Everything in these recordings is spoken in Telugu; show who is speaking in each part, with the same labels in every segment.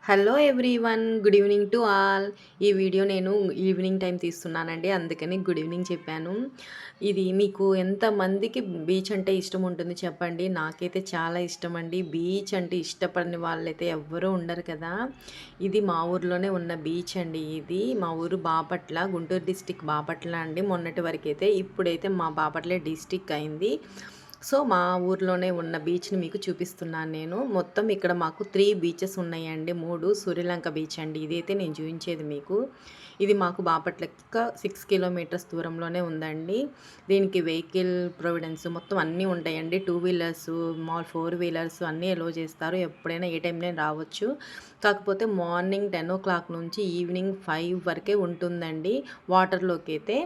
Speaker 1: Hello everyone. Good evening to all. ఈ వీడియో నేను ఈవినింగ్ టైం తీస్తున్నానండి. అందుకని గుడ్ ఈవినింగ్ చెప్పాను. ఇది మీకు ఎంతమందికి బీచ్ అంటే ఇష్టం ఉంటుంది చెప్పండి. నాకైతే చాలా ఇష్టం అండి. బీచ్ అంటే ఇష్టపడని వాళ్ళైతే ఎవ్వరూ ఉండరు కదా. ఇది మా ఊర్లోనే ఉన్న బీచ్ అండి. ఇది మా ఊరు బాపట్ల, గుంటూరు డిస్టిక్ బాపట్ల అండి మొన్నటి వరకైతే. ఇప్పుడైతే మా బాపట్ల డిస్టిక్ అయింది. సో, మా ఊర్లోనే ఉన్న బీచ్‌ని మీకు చూపిస్తున్నాను నేను. మొత్తం ఇక్కడ మాకు 3 బీచెస్ ఉన్నాయండి. 3 సూర్యలంక బీచ్ అండి. ఇదైతే నేను చూయించేది మీకు. ఇది మాకు బాపట్లకి 6 కిలోమీటర్స్ దూరంలోనే ఉందండి. దీనికి వెహికల్ ప్రొవిడెన్స్ మొత్తం అన్నీ ఉంటాయండి. 2 వీలర్స్, 4 వీలర్స్ అన్నీ ఎలో చేస్తారు. ఎప్పుడైనా ఏ టైంలోనే రావచ్చు. కాకపోతే మార్నింగ్ 10:00 నుంచి ఈవినింగ్ 5 వరకే ఉంటుందండి వాటర్‌లోకైతే.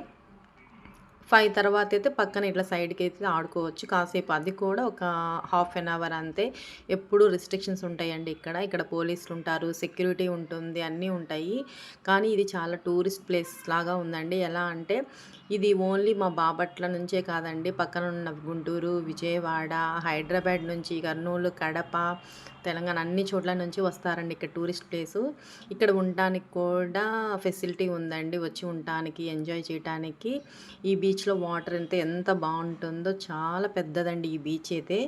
Speaker 1: 5 తర్వాతైతే పక్కన ఇట్లా సైడ్‌కైతే ఆడుకోవచ్చు కాసేపు. అది కూడా ఒక హాఫ్ ఎన్ అవర్ అంతే. ఎప్పుడు రిస్ట్రిక్షన్స్ ఉంటాయండి ఇక్కడ. ఇక్కడ పోలీసులుంటారు, సెక్యూరిటీ ఉంటుంది, అన్నీ ఉంటాయి. కానీ ఇది చాలా టూరిస్ట్ ప్లేస్ లాగా ఉందండి. ఎలా అంటే ఇది ఓన్లీ మా బాపట్ల నుంచే కాదండి. పక్కనున్న గుంటూరు, విజయవాడ, హైదరాబాద్ నుంచి, కర్నూలు, కడప, తెలంగాణ అన్ని చోట్ల నుంచి వస్తారండి ఇక్కడ టూరిస్ట్ ప్లేసు. ఇక్కడ ఉండటానికి కూడా ఫెసిలిటీ ఉందండి. వచ్చి ఉండటానికి, ఎంజాయ్ చేయటానికి. ఈ బీచ్‌లో వాటర్ అయితే ఎంత బావుంటుందో, చాలా పెద్దదండి ఈ బీచ్ అయితే.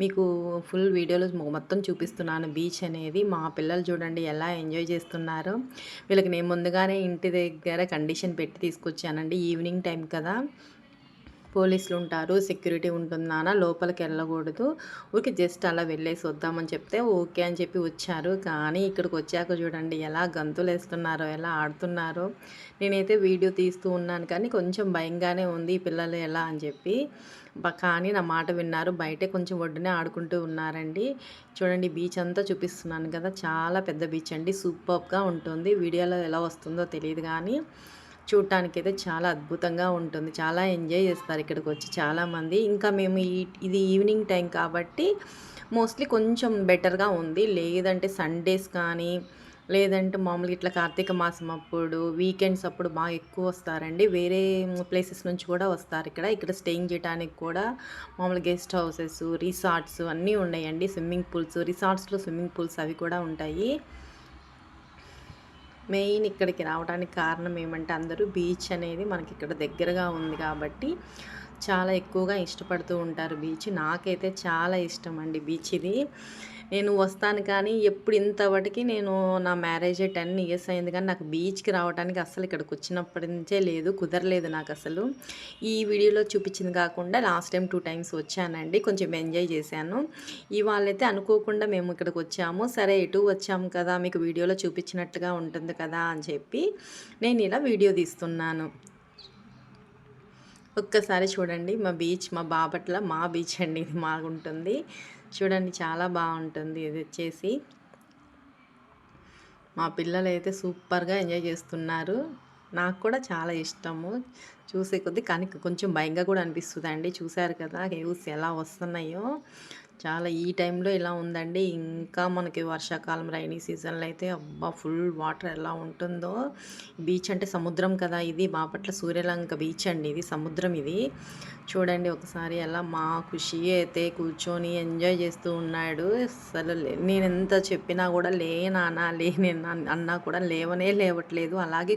Speaker 1: మీకు ఫుల్ వీడియోలో మొత్తం చూపిస్తున్నాను బీచ్ అనేది. మా పిల్లలు చూడండి ఎలా ఎంజాయ్ చేస్తున్నారో. వీళ్ళకి నేను ముందుగానే ఇంటి దగ్గర కండిషన్ పెట్టి తీసుకొచ్చానండి. ఈవినింగ్ టైం కదా, పోలీసులుంటారు, సెక్యూరిటీ ఉంటుంది నాన్న, లోపలికెళ్ళకూడదు. ఊరికే జస్ట్ అలా వెళ్ళేసి వద్దామని చెప్తే ఓకే అని చెప్పి వచ్చారు. కానీ ఇక్కడికొచ్చాక చూడండి ఎలా గంతులేస్తున్నారో, ఎలా ఆడుతున్నారో. నేనైతే వీడియో తీస్తూ ఉన్నాను కానీ కొంచెం భయంగానే ఉంది ఈ పిల్లలు ఎలా అని చెప్పి. కానీ నా మాట విన్నారు. బయటే కొంచెం ఒడ్డునే ఆడుకుంటూ ఉన్నారండి. చూడండి బీచ్ అంతా చూపిస్తున్నాను కదా, చాలా పెద్ద బీచ్ అండి. సూపర్బ్‌గా ఉంటుంది. వీడియోలో ఎలా వస్తుందో తెలీదు గానీ చూడటానికైతే చాలా అద్భుతంగా ఉంటుంది. చాలా ఎంజాయ్ చేస్తారు ఇక్కడికొచ్చి చాలామంది. ఇంకా మేము ఇది ఈవినింగ్ టైం కాబట్టి మోస్ట్‌లీ కొంచెం బెటర్‌గా ఉంది. లేదంటే సండేస్ కానీ, లేదంటే మామూలుగా ఇట్లా కార్తీక మాసం అప్పుడు, వీకెండ్స్ అప్పుడు బాగా ఎక్కువ వస్తారండి. వేరే ప్లేసెస్ నుంచి కూడా వస్తారు ఇక్కడ. ఇక్కడ స్టేయింగ్ చేయడానికి కూడా మామూలు గెస్ట్ హౌసెస్, రిసార్ట్స్ అన్నీ ఉన్నాయండి. స్విమ్మింగ్ పూల్స్, రిసార్ట్స్‌లో స్విమ్మింగ్ పూల్స్ అవి కూడా ఉంటాయి. మెయిన్ ఇక్కడికి రావడానికి కారణం ఏమంటే అందరూ బీచ్ అనేది మనకి ఇక్కడ దగ్గరగా ఉంది కాబట్టి చాలా ఎక్కువగా ఇష్టపడుతూ ఉంటారు బీచ్. నాకైతే చాలా ఇష్టం అండి బీచ్ ఇది. నేను వస్తాను కానీ ఎప్పుడు ఇంతవటికి నేను నా మ్యారేజ్ 10 ఇయర్స్ అయింది కానీ నాకు బీచ్‌కి రావడానికి అస్సలు ఇక్కడికి వచ్చినప్పటి నుంచే లేదు. కుదరలేదు నాకసలు. ఈ వీడియోలో చూపించింది కాకుండా లాస్ట్ టైం 2 టైమ్స్ వచ్చానండి. కొంచెం ఎంజాయ్ చేశాను. ఇవాళైతే అనుకోకుండా మేము ఇక్కడికి వచ్చాము. సరే ఎటు వచ్చాము కదా, మీకు వీడియోలో చూపించినట్టుగా ఉంటుంది కదా అని చెప్పి నేను ఇలా వీడియో తీస్తున్నాను. ఒక్కసారి చూడండి మా బాపట్ల మా బీచ్ అండి ఇది మాగుంటుంది. చూడండి చాలా బావుంటుంది ఇది వచ్చేసి. మా పిల్లలైతే సూపర్‌గా ఎంజాయ్ చేస్తున్నారు. నాకు కూడా చాలా ఇష్టము చూసే కొద్దీ. కానీ కొంచెం భయంగా కూడా అనిపిస్తదండి. చూసారు కదా వేవ్స్ ఎలా వస్తున్నాయో. చాలా ఈ టైంలో ఇలా ఉందండి. ఇంకా మనకి వర్షాకాలం రైనీ సీజన్‌లో అయితే అబ్బా! ఫుల్ వాటర్ ఎలా ఉంటుందో. బీచ్ అంటే సముద్రం కదా, ఇది బాపట్ల సూర్యలంక బీచ్ అండి ఇది. సముద్రం ఇది. చూడండి ఒకసారి ఎలా మా ఖుషి అయితే కూర్చొని ఎంజాయ్ చేస్తూ ఉన్నాడు. అసలు నేనెంత చెప్పినా కూడా లే నాన్న లే అన్నా కూడా లేవనే లేవట్లేదు. అలాగే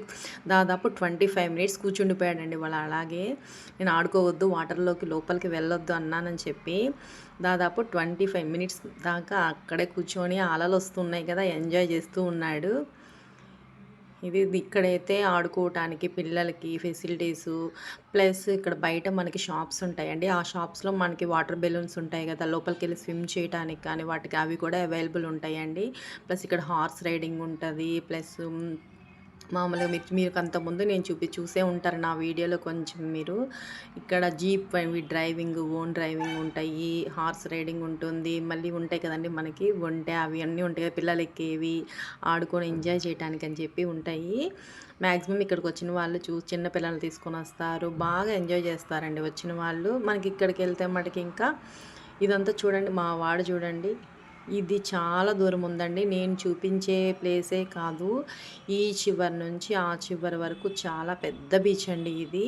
Speaker 1: దాదాపు 25 మినిట్స్ కూర్చుండిపోయాడండి వాడు అలాగే. నేను ఆడుకోవద్దు, వాటర్‌లోకి లోపలికి వెళ్ళొద్దు అన్నానని చెప్పి దాదాపు 25 మినిట్స్ దాకా అక్కడే కూర్చొని అలలొస్తున్నాయి కదా, ఎంజాయ్ చేస్తూ ఉన్నాడు. ఇక్కడైతే ఆడుకోవటానికి పిల్లలకి ఫెసిలిటీసు, ప్లస్ ఇక్కడ బయట మనకి షాప్స్ ఉంటాయండి. ఆ షాప్స్‌లో మనకి వాటర్ బెలూన్స్ ఉంటాయి కదా, లోపలికెళ్ళి స్విమ్ చేయటానికి కానీ వాటికి అవి కూడా అవైలబుల్ ఉంటాయండి. ప్లస్ ఇక్కడ హార్స్ రైడింగ్ ఉంటది. ప్లస్ మామూలుగా మీకు అంతకుముందు నేను చూసే ఉంటారు నా వీడియోలో కొంచెం మీరు. ఇక్కడ జీప్ అవి డ్రైవింగ్, ఓన్ డ్రైవింగ్ ఉంటాయి. హార్స్ రైడింగ్ ఉంటుంది. మళ్ళీ ఉంటాయి కదండీ మనకి ఒంటె అవి అన్నీ ఉంటాయి కదా, పిల్లలు ఎక్కేవి, ఆడుకొని ఎంజాయ్ చేయటానికి అని చెప్పి ఉంటాయి. మ్యాక్సిమం ఇక్కడికి వచ్చిన వాళ్ళు చిన్న పిల్లల్ని తీసుకొని వస్తారు. బాగా ఎంజాయ్ చేస్తారండి వచ్చిన వాళ్ళు. మనకి ఇక్కడికి వెళ్తే మటుకు ఇంకా ఇదంతా చూడండి, మా వాడు చూడండి. ఇది చాలా దూరం ఉందండి. నేను చూపించే ప్లేసే కాదు, ఈ చివరి నుంచి ఆ చివరి వరకు చాలా పెద్ద బీచ్ అండి ఇది.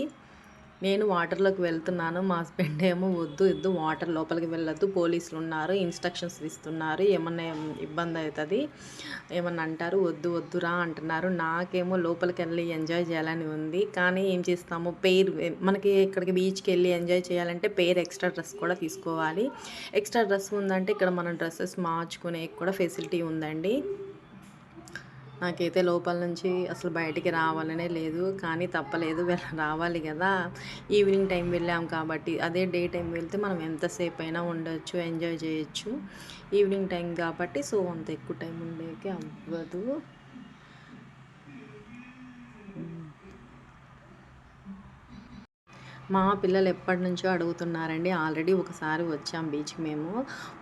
Speaker 1: నేను వాటర్‌లోకి వెళ్తున్నాను. మా హస్బెండ్ ఏమో "వద్దు, వద్దు వాటర్ లోపలికి వెళ్ళొద్దు. పోలీసులున్నారు. ఇన్‌స్ట్రక్షన్స్ ఇస్తున్నారు. ఏమన్నా ఇబ్బందయితది. ఏమన్నా అంటారు. వద్దు, వద్దురా" అంటున్నారు. నాకేమో లోపలికెళ్ళి ఎంజాయ్ చేయాలని ఉంది. కానీ ఏం చేస్తాము మనకి ఇక్కడికి బీచ్‌కెళ్ళి ఎంజాయ్ చేయాలంటే ఎక్స్‌ట్రా డ్రెస్ కూడా తీసుకోవాలి. ఎక్స్‌ట్రా డ్రెస్ ఉందంటే ఇక్కడ మనం డ్రెసెస్ మార్చుకునేకి కూడా ఫెసిలిటీ ఉందండి. నాకైతే లోపల నుంచి అసలు బయటికి రావాలనే లేదు. కానీ తప్పలేదు రావాలి గదా! ఈవినింగ్ టైం వెళ్ళాం కాబట్టి. అదే డే టైం వెళ్తే మనం ఎంతసేపు అయినా ఉండొచ్చు, ఎంజాయ్ చేయొచ్చు. ఈవినింగ్ టైం కాబట్టి సో, అంత ఎక్కువ టైం ఉండేకి అవ్వదు. మా పిల్లలు ఎప్పటినుంచో అడుగుతున్నారండి. ఆల్రెడీ ఒకసారి వచ్చాం బీచ్‌కి మేము.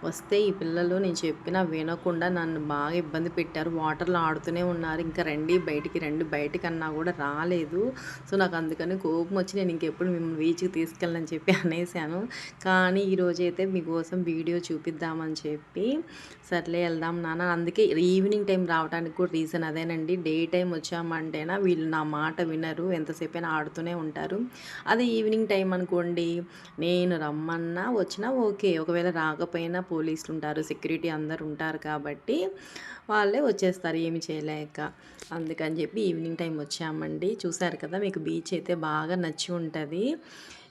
Speaker 1: వస్తే ఈ పిల్లలు నేను చెప్పినా వినకుండా నన్ను బాగా ఇబ్బంది పెట్టారు. వాటర్‌లో ఆడుతూనే ఉన్నారు. ఇంకా రండి బయటికి రండి బయటికన్నా కూడా రాలేదు. సో, నాకు అందుకని కోపం వచ్చి నేను ఇంకెప్పుడు మిమ్మల్ని బీచ్‌కి తీసుకెళ్ళనని చెప్పి అనేసాను. కానీ ఈరోజైతే మీకోసం వీడియో చూపిద్దామని చెప్పి సర్లే వెళ్దాం నాన్న అందుకే ఈవినింగ్ టైం రావడానికి కూడా రీజన్ అదేనండి. డే టైం వచ్చామంటేనా వీళ్ళు నా మాట వినరు. ఎంతసేపైనా ఆడుతూనే ఉంటారు. అదే ఈవినింగ్ టైం అనుకోండి, నేను రమ్మన్నా, వచ్చినా ఓకే. ఒకవేళ రాకపోయినా పోలీసులుంటారు, సెక్యూరిటీ అందరూ ఉంటారు కాబట్టి వాళ్ళే వచ్చేస్తారు ఏమి చేయలేక. అందుకని చెప్పి ఈవినింగ్ టైం వచ్చామండి. చూసారు కదా మీకు బీచ్ అయితే బాగా నచ్చి ఉంటది.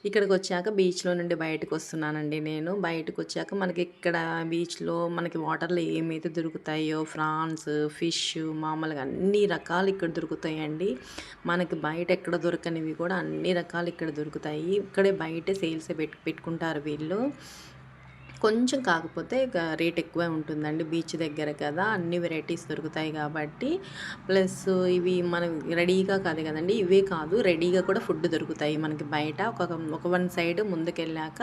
Speaker 1: ఇక్కడికొచ్చాక బీచ్‌లో నుండి బయటకొస్తున్నానండి నేను. బయటకొచ్చాక మనకి ఇక్కడ బీచ్‌లో మనకి వాటర్‌లో ఏమైతే దొరుకుతాయో ఫ్రాన్స్, ఫిష్ మామూలుగా అన్ని రకాలు ఇక్కడ దొరుకుతాయండి. మనకి బయట ఎక్కడ దొరకనివి కూడా అన్ని రకాలు ఇక్కడ దొరుకుతాయి. ఇక్కడే బయటే సేల్సే పెట్టుకుంటారు వీళ్ళు. కొంచెం కాకపోతే రేట్ ఎక్కువే ఉంటుందండి. బీచ్ దగ్గర కదా! అన్ని వెరైటీస్ దొరుకుతాయి కాబట్టి. ప్లస్ ఇవి మనం రెడీగా కాదు కదండీ! ఇవే కాదు రెడీగా కూడా ఫుడ్ దొరుకుతాయి మనకి బయట. ఒక వన్ సైడ్ ముందుకెళ్ళాక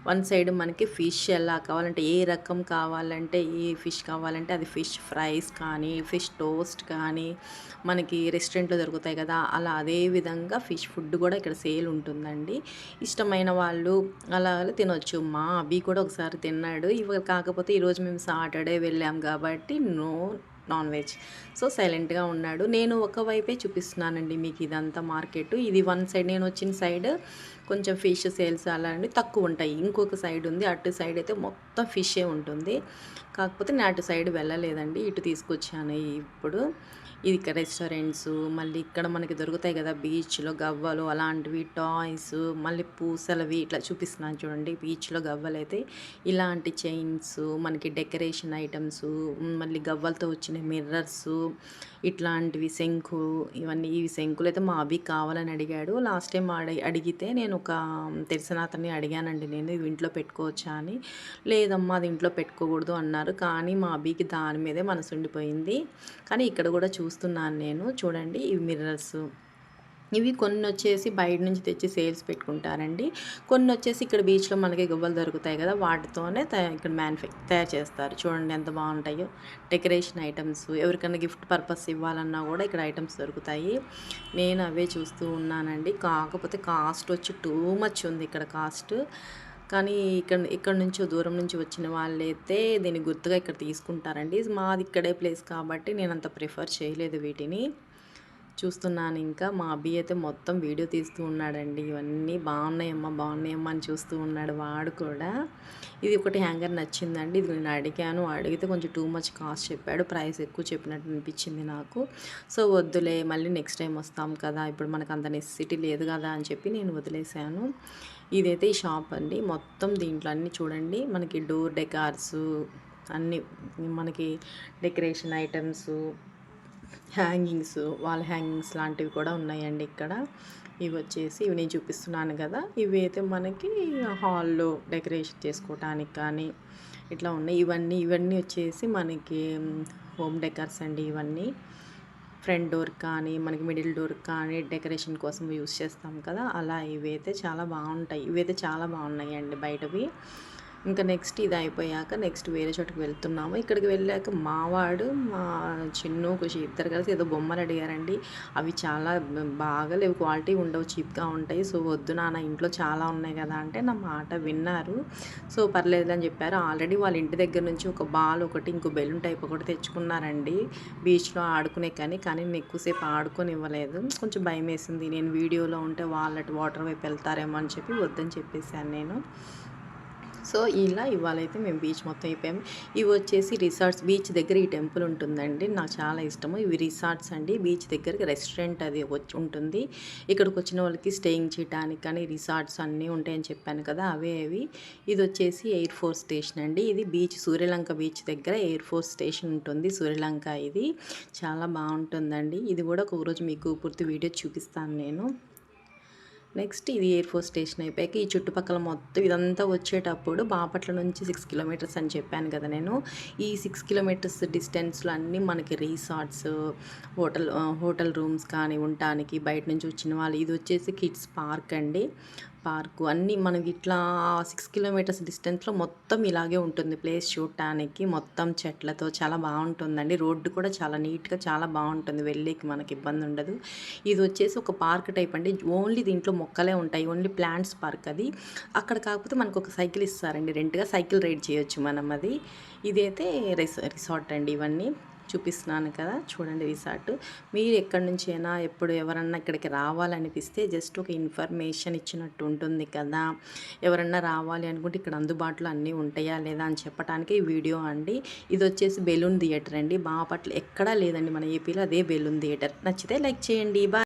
Speaker 1: వన్ సైడ్ మనకి ఫిష్ ఎలా కావాలంటే ఏ రకం కావాలంటే ఏ ఫిష్ కావాలంటే అది ఫిష్ ఫ్రైస్ కానీ, ఫిష్ టోస్ట్ కానీ మనకి రెస్టారెంట్‌లో దొరుకుతాయి కదా! అలా అదే విధంగా ఫిష్ ఫుడ్ కూడా ఇక్కడ సేల్ ఉంటుందండి. ఇష్టమైన వాళ్ళు అలా తినొచ్చు. మా అభి కూడా ఒకసారి తిన్నాడు. కాకపోతే ఈరోజు మేము సాటర్డే వెళ్ళాం కాబట్టి నాన్ వెజ్. సో, సైలెంట్‌గా ఉన్నాడు. నేను ఒకవైపే చూపిస్తున్నానండి మీకు ఇదంతా మార్కెట్. ఇది వన్ సైడ్ నేను వచ్చిన సైడ్ కొంచెం ఫిష్ సేల్స్ అలాంటివి తక్కువుంటాయి. ఇంకొక సైడ్ ఉంది. అటు సైడ్ అయితే మొత్తం ఫిషే ఉంటుంది. కాకపోతే నేను అటు సైడ్ వెళ్ళలేదండి. ఇటు తీసుకొచ్చాను ఇప్పుడు. ఇది ఇక్కడ రెస్టారెంట్స్ మళ్ళీ ఇక్కడ మనకి దొరుకుతాయి కదా బీచ్‌లో గవ్వలు అలాంటివి టాయ్స్ మళ్ళీ పూసలవి ఇట్లా చూపిస్తున్నాను చూడండి. బీచ్‌లో గవ్వలైతే ఇలాంటి చైన్స్ మనకి డెకరేషన్ ఐటమ్స్ మళ్ళీ గవ్వలతో వచ్చిన మిర్రర్స్ ఇట్లాంటివి శంకు ఇవన్నీ ఈ శంకులైతే మా అభి కావాలని అడిగాడు. లాస్ట్ టైం అడిగితే నేను ఒక తెలిసిన అతన్ని అడిగానండి నేను ఇవి ఇంట్లో పెట్టుకోవచ్చా అని. లేదమ్మా అది ఇంట్లో పెట్టుకోకూడదు అన్నారు. కానీ మా అభికి దాని మీదే మనసు ఉండిపోయింది. కానీ ఇక్కడ కూడా చూస్తున్నాను నేను చూడండి ఇవి మిర్రర్స్. ఇవి కొన్నొచ్చేసి బయట నుంచి తెచ్చి సేల్స్ పెట్టుకుంటారండి. కొన్నొచ్చేసి ఇక్కడ బీచ్‌లో మనకి గువ్వలు దొరుకుతాయి గదా! వాటితోనే ఇక్కడ తయారు చేస్తారు. చూడండి ఎంత బావుంటాయో. డెకరేషన్ ఐటమ్స్ ఎవరికన్నా గిఫ్ట్ పర్పస్ ఇవ్వాలన్నా గూడా ఇక్కడ ఐటమ్స్ దొరుకుతాయి. నేను అవే చూస్తూ ఉన్నానండి. కాకపోతే కాస్ట్ వచ్చి టూ మచ్ ఉంది ఇక్కడ కాస్ట్. కానీ ఇక్కడ నుంచో దూరం నుంచి వచ్చిన వాళ్ళైతే దీన్ని గుర్తుగా ఇక్కడ తీసుకుంటారండి. మాది ఇక్కడే ప్లేస్ కాబట్టి నేనంత ప్రిఫర్ చేయలేదు వీటిని. చూస్తున్నాను ఇంకా మా అబ్బి అయితే మొత్తం వీడియో తీస్తూ ఉన్నాడండి. ఇవన్నీ బాగున్నాయమ్మా బాగున్నాయమ్మా అని చూస్తూ ఉన్నాడు వాడు కూడా. ఇది ఒకటి హ్యాంగర్ నచ్చిందండి. ఇది నేను అడిగాను. అడిగితే కొంచెం టూ మచ్ కాస్ట్ చెప్పాడు. ప్రైస్ ఎక్కువ చెప్పినట్టు అనిపించింది నాకు. సో వద్దులే మళ్ళీ నెక్స్ట్ టైం వస్తాం కదా ఇప్పుడు మనకు అంత నెసెసిటీ లేదు కదా అని చెప్పి నేను వదిలేశాను. ఇదైతే ఈ షాప్ అండి. మొత్తం దీంట్లో అన్నీ చూడండి మనకి డోర్ డెకార్స్ అన్నీ మనకి decoration items hangings wall hangings లాంటివి కూడా ఉన్నాయండి ఇక్కడ. ఇవి నేను చూపిస్తున్నాను కదా! ఇవి అయితే మనకి హాల్‌లో డెకరేషన్ చేసుకోవటానికి కానీ ఇట్లా ఉన్నాయి. ఇవన్నీ వచ్చేసి మనకి హోమ్ డెకర్స్ అండి ఇవన్నీ. ఫ్రంట్ డోర్ కానీ మనకి మిడిల్ డోర్ కానీ డెకరేషన్ కోసం యూస్ చేస్తాం కదా! అలా ఇవైతే చాలా బాగుంటాయి. ఇవైతే చాలా బాగున్నాయండి బయటవి. ఇంకా నెక్స్ట్ ఇది అయిపోయాక నెక్స్ట్ వేరే చోటుకి వెళ్తున్నాము. ఇక్కడికి వెళ్ళాక మావాడు, మా చిన్ను, ఖుషి ఇద్దరు కలిసి ఏదో బొమ్మలు అడిగారండి. అవి చాలా బాగా లేవు, క్వాలిటీ ఉండవు, చీప్‌గా ఉంటాయి. సో, వద్దు నాన్న ఇంట్లో చాలా ఉన్నాయి కదా అంటే నా మాట విన్నారు. సో, పర్లేదులే అని చెప్పారు. ఆల్రెడీ వాళ్ళ ఇంటి దగ్గర నుంచి ఒక బాల్ ఒకటి, ఇంకో బెలూన్ టైప్ ఒకటి తెచ్చుకున్నారండి బీచ్‌లో ఆడుకునే కానీ నేను ఎక్కువసేపు ఆడుకోనివ్వలేదు. కొంచెం భయమేసింది. నేను వీడియోలో ఉంటే వాళ్ళు వాటర్ వైపు వెళ్తారేమో అని చెప్పి వద్దని చెప్పేసాను నేను. సో, ఇలా ఇవాళైతే మేము బీచ్ మొత్తం అయిపోయాము. ఇవి వచ్చేసి రిసార్ట్స్. బీచ్ దగ్గర ఈ టెంపుల్ ఉంటుందండి. నాకు చాలా ఇష్టము. ఇవి రిసార్ట్స్ అండి. బీచ్ దగ్గరకి రెస్టారెంట్ అది ఉంటుంది. ఇక్కడికి వచ్చిన వాళ్ళకి స్టేయింగ్ చేయడానికి కానీ రిసార్ట్స్ అన్నీ ఉంటాయని చెప్పాను కదా, అవే అవి. ఇది వచ్చేసి ఎయిర్ ఫోర్స్ స్టేషన్ అండి. ఇది బీచ్, సూర్యలంక బీచ్ దగ్గర ఎయిర్ ఫోర్స్ స్టేషన్ ఉంటుంది. సూర్యలంక ఇది చాలా బాగుంటుందండి. ఇది కూడా ఒకరోజు మీకు పూర్తి వీడియో చూపిస్తాను నేను. నెక్స్ట్ ఇది ఎయిర్ ఫోర్స్ స్టేషన్ అయిపోయాక ఈ చుట్టుపక్కల మొత్తం ఇదంతా వచ్చేటప్పుడు బాపట్ల నుంచి 6 కిలోమీటర్స్ అని చెప్పాను కదా నేను. ఈ 6 కిలోమీటర్స్ డిస్టెన్స్లో అన్నీ మనకి రిసార్ట్స్, హోటల్ రూమ్స్ కానీ ఉండటానికి, బయట నుంచి వచ్చిన వాళ్ళు. ఇది వచ్చేసి కిడ్స్ పార్క్ అండి. పార్కు అన్నీ మనకి ఇట్లా 6 కిలోమీటర్స్ డిస్టెన్స్లో మొత్తం ఇలాగే ఉంటుంది ప్లేస్ చూడటానికి. మొత్తం చెట్లతో చాలా బాగుంటుందండి. రోడ్డు కూడా చాలా నీట్గా చాలా బాగుంటుంది, వెళ్ళేకి మనకి ఇబ్బంది ఉండదు. ఇది వచ్చేసి ఒక పార్క్ టైప్ అండి. ఓన్లీ దీంట్లో మొక్కలే ఉంటాయి, ఓన్లీ ప్లాంట్స్ పార్క్ అది. అక్కడ కాకపోతే మనకు ఒక సైకిల్ ఇస్తారండి రెంట్గా, సైకిల్ రైడ్ చేయొచ్చు మనం అది. ఇదైతే రిసార్ట్ అండి. ఇవన్నీ చూపిస్తున్నాను కదా, చూడండి రిసార్ట్. మీరు ఎక్కడి నుంచి అయినా ఎప్పుడు ఎవరన్నా ఇక్కడికి రావాలనిపిస్తే జస్ట్ ఒక ఇన్ఫర్మేషన్ ఇచ్చినట్టు ఉంటుంది కదా. ఎవరన్నా రావాలి అనుకుంటే ఇక్కడ అందుబాటులో అన్నీ ఉంటాయా లేదా అని చెప్పడానికి ఈ వీడియో అండి. ఇది వచ్చేసి బెలూన్ థియేటర్ అండి. బాపట్ల ఎక్కడా లేదండి మన ఏపీలో, అదే బెలూన్ థియేటర్. నచ్చితే లైక్ చేయండి. బాయ్.